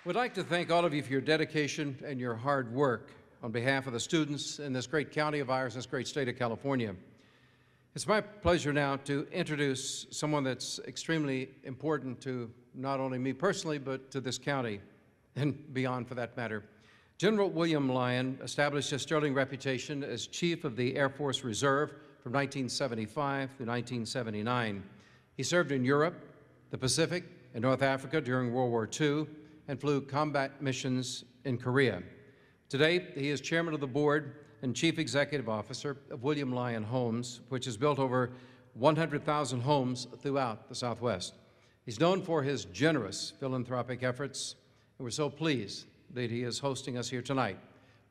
We'd like to thank all of you for your dedication and your hard work on behalf of the students in this great county of ours, this great state of California. It's my pleasure now to introduce someone that's extremely important to not only me personally, but to this county and beyond for that matter. General William Lyon established a sterling reputation as Chief of the Air Force Reserve from 1975 through 1979. He served in Europe, the Pacific, and North Africa during World War II, and flew combat missions in Korea. Today, he is Chairman of the Board and Chief Executive Officer of William Lyon Homes, which has built over 100,000 homes throughout the Southwest. He's known for his generous philanthropic efforts, and we're so pleased that he is hosting us here tonight.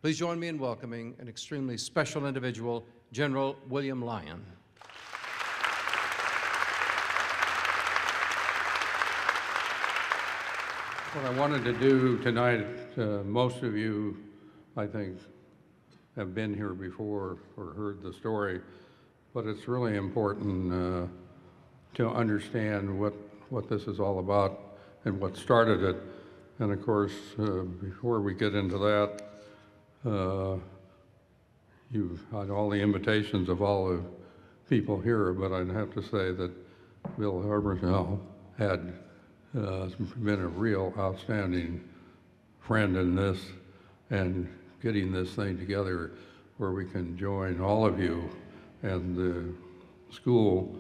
Please join me in welcoming an extremely special individual, General William Lyon. What I wanted to do tonight, most of you, I think, have been here before or heard the story, but it's really important to understand what this is all about and what started it. And of course, before we get into that, you've had all the invitations of all the people here, but I'd have to say that Bill Harbersell had been a real outstanding friend in this and getting this thing together where we can join all of you and the school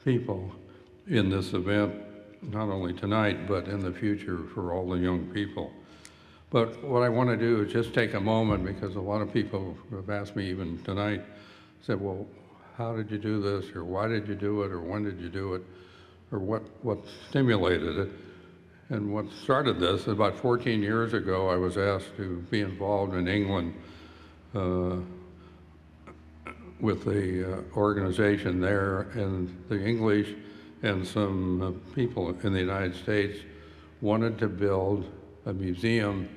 people in this event, not only tonight, but in the future for all the young people. But what I want to do is just take a moment, because a lot of people have asked me even tonight, said, well, how did you do this, or why did you do it, or when did you do it, or what stimulated it. And what started this, about 14 years ago, I was asked to be involved in England with the organization there, and the English and some people in the United States wanted to build a museum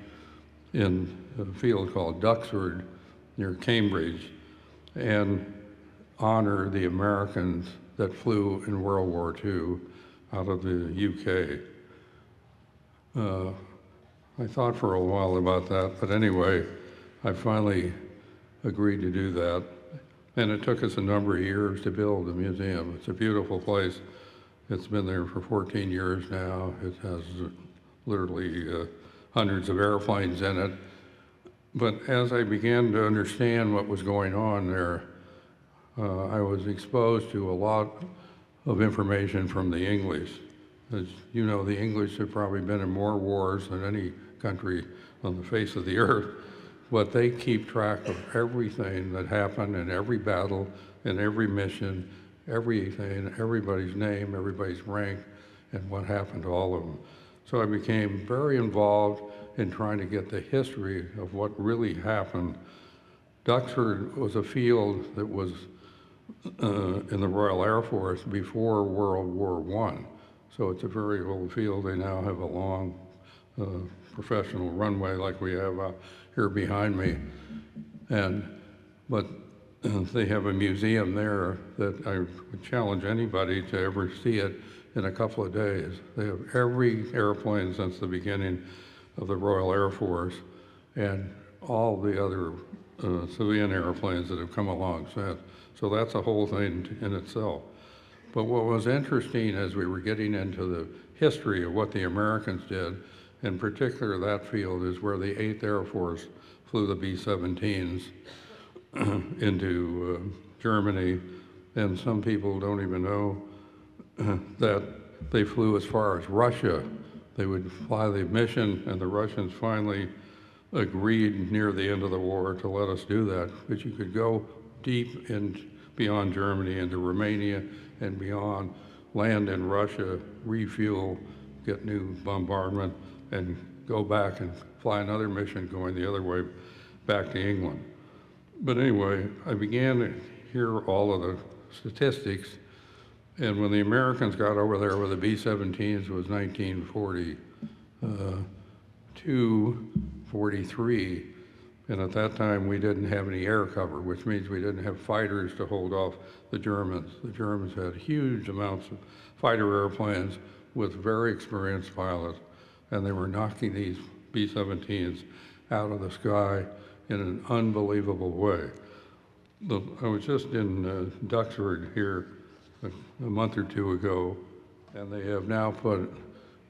in a field called Duxford near Cambridge and honor the Americans that flew in World War II out of the UK. I thought for a while about that, but anyway, I finally agreed to do that. And it took us a number of years to build the museum. It's a beautiful place. It's been there for 14 years now. It has literally hundreds of airplanes in it. But as I began to understand what was going on there, I was exposed to a lot of information from the English. As you know, the English have probably been in more wars than any country on the face of the earth, but they keep track of everything that happened in every battle, in every mission, everything, everybody's name, everybody's rank, and what happened to all of them. So I became very involved in trying to get the history of what really happened. Duxford was a field that was in the Royal Air Force before World War I. So it's a very old field. They now have a long professional runway like we have out here behind me. But they have a museum there that I would challenge anybody to ever see it in a couple of days. They have every airplane since the beginning of the Royal Air Force and all the other civilian airplanes that have come along since. So that's a whole thing in itself. But what was interesting as we were getting into the history of what the Americans did, in particular that field is where the 8th Air Force flew the B-17s into Germany, and some people don't even know that they flew as far as Russia. They would fly the mission, and the Russians finally agreed near the end of the war to let us do that. But you could go deep in beyond Germany into Romania and beyond, land in Russia, refuel, get new bombardment, and go back and fly another mission going the other way back to England. But anyway, I began to hear all of the statistics, and when the Americans got over there with the B-17s, it was 1942, 43, and at that time we didn't have any air cover, which means we didn't have fighters to hold off the Germans. The Germans had huge amounts of fighter airplanes with very experienced pilots. and they were knocking these B-17s out of the sky in an unbelievable way. I was just in Duxford here a month or two ago, and they have now put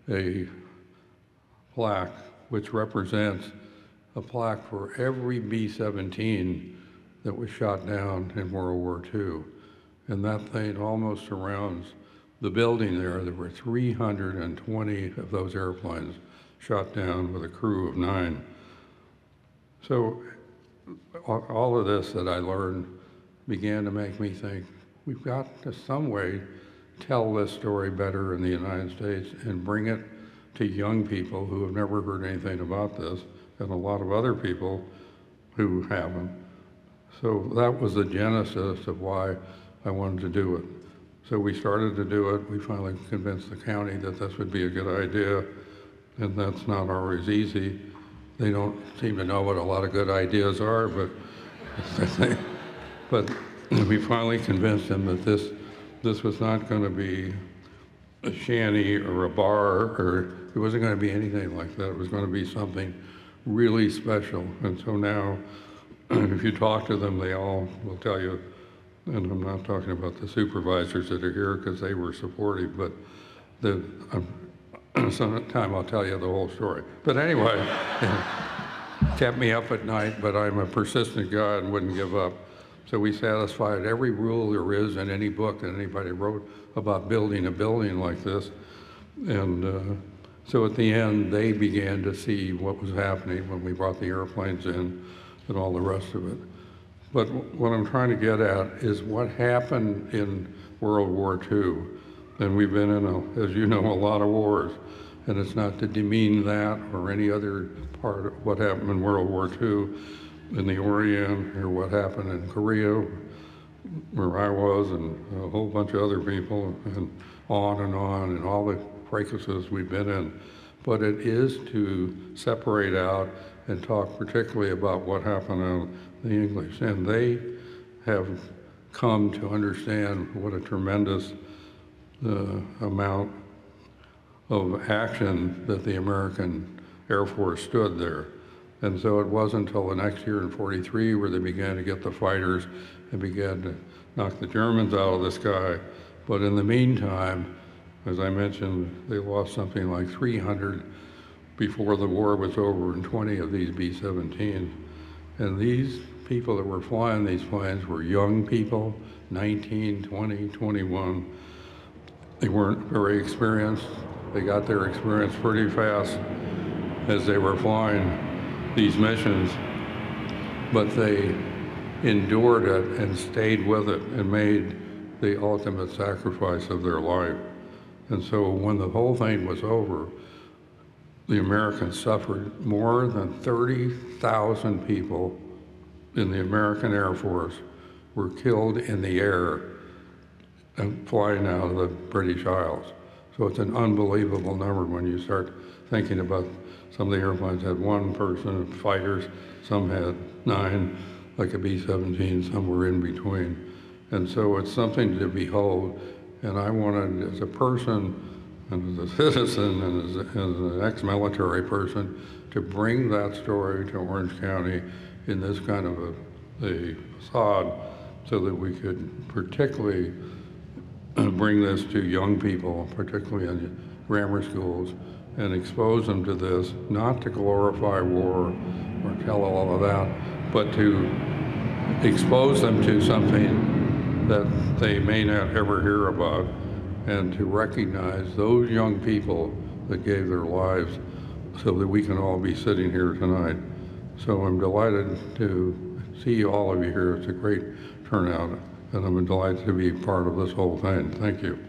a plaque which represents a plaque for every B-17 that was shot down in World War II. And that thing almost surrounds the building there. There were 320 of those airplanes shot down with a crew of 9. So all of this that I learned began to make me think, we've got to some way tell this story better in the United States and bring it to young people who have never heard anything about this, and a lot of other people who haven't. So that was the genesis of why I wanted to do it. So we started to do it. We finally convinced the county that this would be a good idea, and that's not always easy. They don't seem to know what a lot of good ideas are, but we finally convinced them that this was not going to be a shanty or a bar, or it wasn't going to be anything like that. It was going to be something really special. And so now, if you talk to them, they all will tell you, and I'm not talking about the supervisors that are here because they were supportive, but sometime I'll tell you the whole story. But anyway, kept me up at night, but I'm a persistent guy and wouldn't give up. So we satisfied every rule there is in any book that anybody wrote about building a building like this. And so at the end, they began to see what was happening when we brought the airplanes in and all the rest of it. But what I'm trying to get at is what happened in World War II. And we've been in, as you know, a lot of wars. And it's not to demean that or any other part of what happened in World War II in the Orient, or what happened in Korea, where I was, and a whole bunch of other people, and on, and all the fracases we've been in. But it is to separate out and talk particularly about what happened in the English. And they have come to understand what a tremendous amount of action that the American Air Force stood there. And so it wasn't until the next year in '43 where they began to get the fighters and began to knock the Germans out of the sky. But in the meantime, as I mentioned, they lost something like 300 before the war was over, and 20 of these B-17s. And these people that were flying these planes were young people, 19, 20, 21. They weren't very experienced. They got their experience pretty fast as they were flying these missions, but they endured it and stayed with it and made the ultimate sacrifice of their life. And so when the whole thing was over, the Americans suffered. More than 30,000 people in the American Air Force were killed in the air and flying out of the British Isles. So it's an unbelievable number when you start thinking about some of the airplanes had one person, fighters, some had 9, like a B-17, some were in between. And so it's something to behold. And I wanted, as a person, and as a citizen, and as an ex-military person, to bring that story to Orange County in this kind of a facade, so that we could particularly bring this to young people, particularly in grammar schools, and expose them to this, not to glorify war or tell all of that, but to expose them to something that they may not ever hear about, and to recognize those young people that gave their lives so that we can all be sitting here tonight. So I'm delighted to see all of you here. It's a great turnout, and I'm delighted to be part of this whole thing. Thank you.